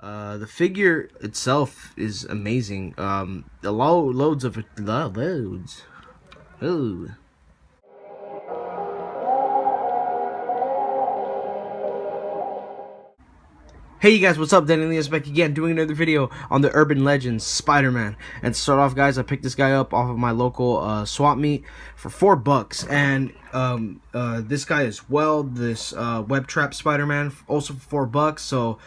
The figure itself is amazing. The loads of it, loads. Ooh. Hey you guys, what's up? Danny Leo's back again, doing another video on the Urban Legends Spider-Man. And to start off, guys, I picked this guy up off of my local swap meet for $4. And this guy as well, this Web Trap Spider-Man, also for $4. So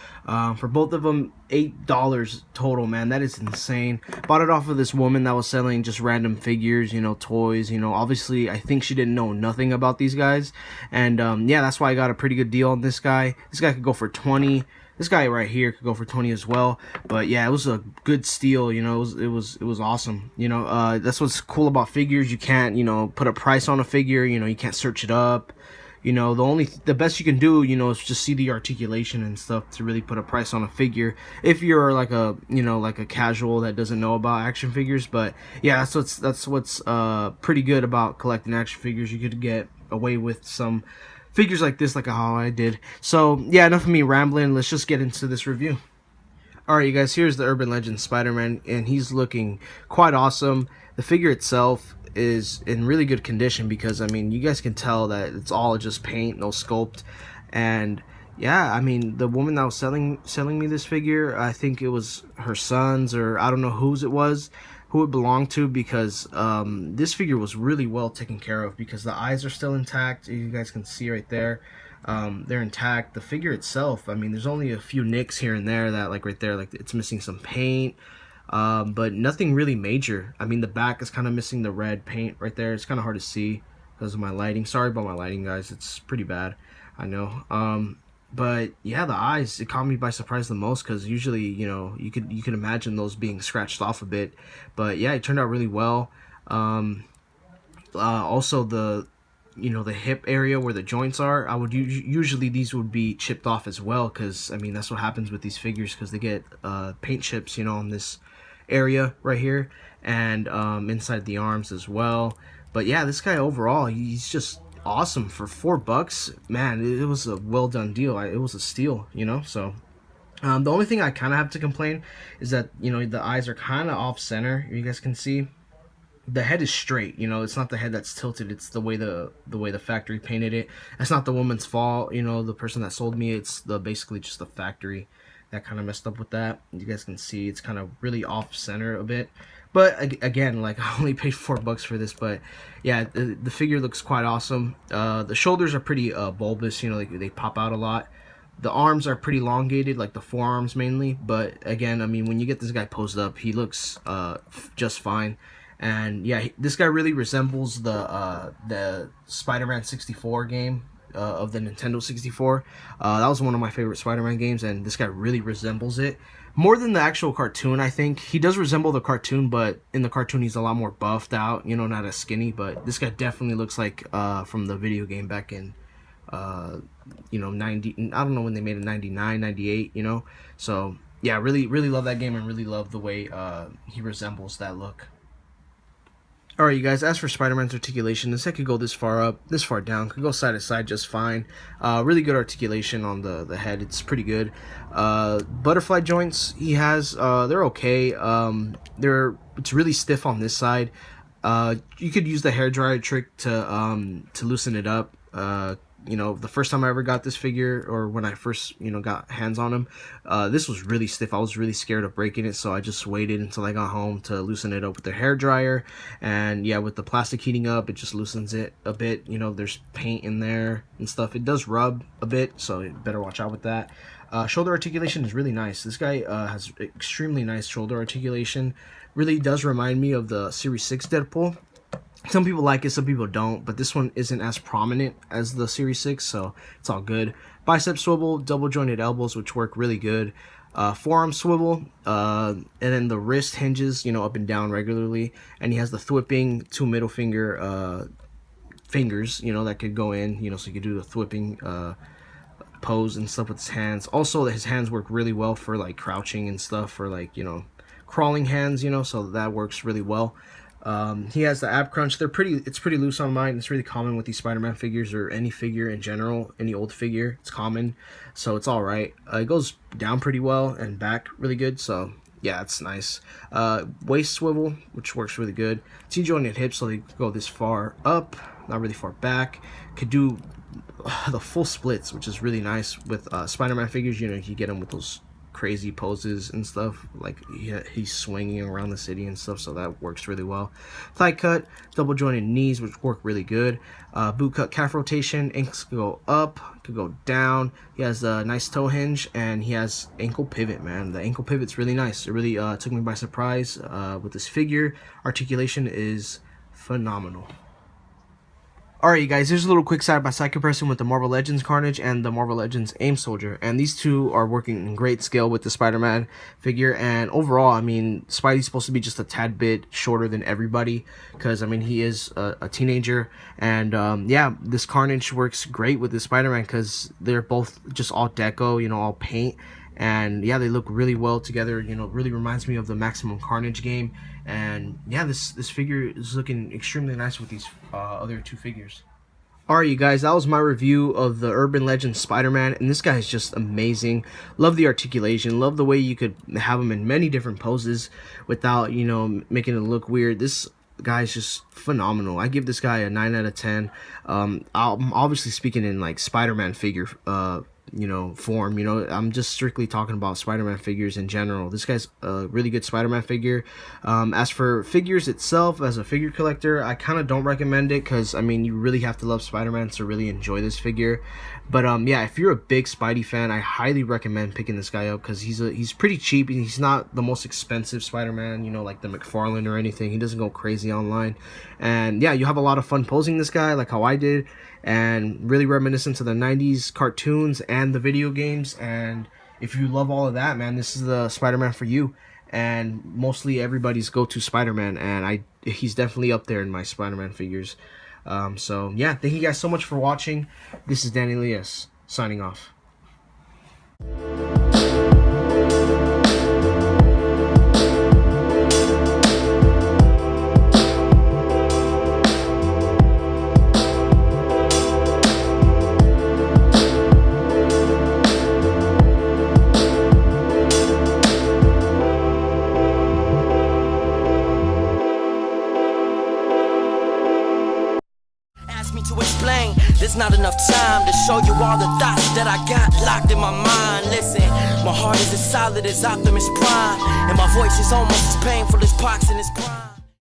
for both of them, $8 total, man. That is insane. Bought it off of this woman that was selling just random figures, you know, toys, you know. Obviously, I think she didn't know nothing about these guys. And yeah, that's why I got a pretty good deal on this guy. This guy could go for 20. This guy right here could go for 20 as well. But yeah, it was a good steal, you know. It was awesome. You know, that's what's cool about figures. You can't, you know, put a price on a figure, you know, you can't search it up. You know, the best you can do, you know, is just see the articulation and stuff to really put a price on a figure. If you're like a, you know, like a casual that doesn't know about action figures. But yeah, that's what's pretty good about collecting action figures. You could get away with some figures like this, like how I did. So yeah, enough of me rambling. Let's just get into this review. Alright, you guys, here's the Urban Legends Spider-Man, and he's looking quite awesome. The figure itself is in really good condition because, I mean, you guys can tell that it's all just paint, no sculpt. And yeah, I mean, the woman that was selling me this figure, I think it was her son's, or I don't know whose it was, who it belonged to, because this figure was really well taken care of because the eyes are still intact. You guys can see right there. They're intact. The figure itself, I mean, there's only a few nicks here and there that, like right there, like it's missing some paint, but nothing really major. I mean, the back is kind of missing the red paint right there. It's kind of hard to see because of my lighting. Sorry about my lighting, guys. It's pretty bad, I know. But yeah, the eyes, it caught me by surprise the most because usually, you know, you could imagine those being scratched off a bit. But yeah, it turned out really well. Also the, you know, the hip area where the joints are, I would usually these would be chipped off as well, because I mean that's what happens with these figures, because they get paint chips, you know, on this area right here, and inside the arms as well. But yeah, this guy overall, he's just awesome for $4. Man, it was a well done deal. It was a steal, you know. So the only thing I kind of have to complain is that, you know, the eyes are kind of off center. You guys can see the head is straight, you know. It's not the head that's tilted. It's the way the factory painted it. That's not the woman's fault, you know, the person that sold me. It's basically just the factory that kind of messed up with that. You guys can see it's kind of really off center a bit. But again, like, I only paid $4 for this. But yeah, the figure looks quite awesome. The shoulders are pretty bulbous, you know, they pop out a lot. The arms are pretty elongated, like the forearms mainly. But again, I mean, when you get this guy posed up, he looks just fine. And yeah, this guy really resembles the Spider-Man 64 game of the Nintendo 64. That was one of my favorite Spider-Man games, and this guy really resembles it more than the actual cartoon. I think he does resemble the cartoon, but in the cartoon he's a lot more buffed out, you know, not as skinny. But this guy definitely looks like from the video game back in you know, 90, I don't know when they made it, 99, 98, you know. So yeah, really love that game, and really love the way he resembles that look. Alright, you guys, as for Spider-Man's articulation, this head could go this far up, this far down, could go side to side just fine. Really good articulation on the head, it's pretty good. Butterfly joints he has, they're okay. It's really stiff on this side. You could use the hairdryer trick to loosen it up. You know, the first time I ever got this figure, or when I first, you know, got hands on him, this was really stiff. I was really scared of breaking it, so I just waited until I got home to loosen it up with the hairdryer. And yeah, with the plastic heating up, it just loosens it a bit. You know, there's paint in there and stuff. It does rub a bit, so you better watch out with that. Shoulder articulation is really nice. This guy has extremely nice shoulder articulation. Really does remind me of the Series 6 Deadpool. Some people like it, some people don't, but this one isn't as prominent as the Series 6, so it's all good. Bicep swivel, double jointed elbows, which work really good. Forearm swivel, and then the wrist hinges, you know, up and down regularly. And he has the thwipping 2 middle finger fingers, you know, that could go in, you know, so you could do the thwipping pose and stuff with his hands. Also, his hands work really well for like crouching and stuff, or like, you know, crawling hands, you know, so that works really well. He has the ab crunch. It's pretty loose on mine. It's really common with these Spider-Man figures, or any figure in general, any old figure. It's common, so it's all right. It goes down pretty well and back really good. So yeah, it's nice. Waist swivel, which works really good. T-jointed hips, so they go this far up, not really far back. Could do the full splits, which is really nice with Spider-Man figures. You know, you get them with those crazy poses and stuff, like he's swinging around the city and stuff, so that works really well. Thigh cut, double jointed knees, which work really good. Boot cut calf rotation, ankles could go up, could go down. He has a nice toe hinge, and he has ankle pivot, man. The ankle pivot's really nice. It really took me by surprise with this figure. Articulation is phenomenal. Alright, you guys, here's a little quick side-by-side comparison with the Marvel Legends Carnage and the Marvel Legends AIM Soldier. And these two are working in great scale with the Spider-Man figure. And overall, I mean, Spidey's supposed to be just a tad bit shorter than everybody, because, I mean, he is a teenager. And, yeah, this Carnage works great with the Spider-Man, because they're both just all deco, you know, all paint. And yeah, they look really well together. You know, really reminds me of the Maximum Carnage game. And yeah, this figure is looking extremely nice with these other two figures. Alright, you guys, that was my review of the Urban Legends Spider-Man, and this guy is just amazing. Love the articulation, love the way you could have him in many different poses without, you know, making it look weird. This guy's just phenomenal. I give this guy a 9 out of 10. I'm obviously speaking in like Spider-Man figure you know, form. You know, I'm just strictly talking about Spider-Man figures in general. This guy's a really good Spider-Man figure. As for figures itself, as a figure collector, I kind of don't recommend it, because I mean, you really have to love Spider-Man to really enjoy this figure. But yeah, if you're a big Spidey fan, I highly recommend picking this guy up, because he's pretty cheap. He's not the most expensive Spider-Man, you know, like the McFarlane or anything. He doesn't go crazy online. And yeah, you have a lot of fun posing this guy, like how I did, and really reminiscent to the 90s cartoons and the video games. And if you love all of that, man, this is the Spider-Man for you. And mostly everybody's go-to Spider-Man, and he's definitely up there in my Spider-Man figures. So yeah, thank you guys so much for watching. This is Danny Elias signing off. To explain, there's not enough time to show you all the thoughts that I got locked in my mind. Listen, my heart is as solid as Optimus Prime, and my voice is almost as painful as Pox in his prime.